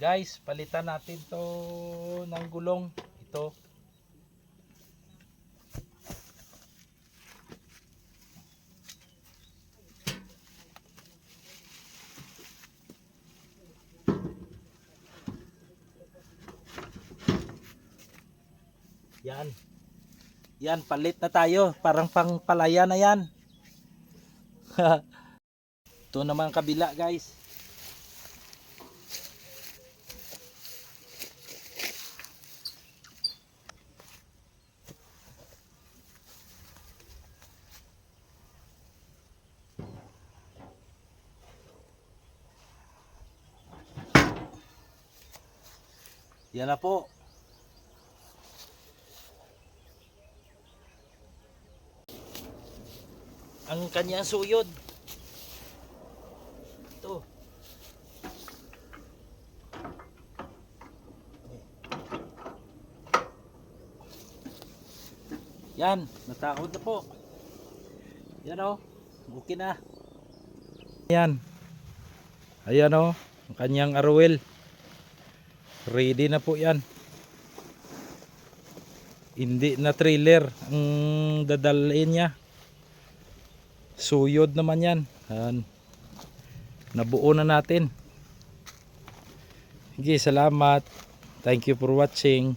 Guys, palitan natin to ng gulong. Ito. Yan. Yan, palit na tayo. Parang pangpalaya na yan. Ito naman kabila, guys. Yan na po. Ang kanyang suyod. Ito. Yan, natakot na po. Yan o, okay na. Yan. Ayan o, ang kanyang arwel. Ready na po yan. Hindi na trailer ang dadalhin niya. Suyod naman yan. Nabuo na natin. Sige, salamat. Thank you for watching.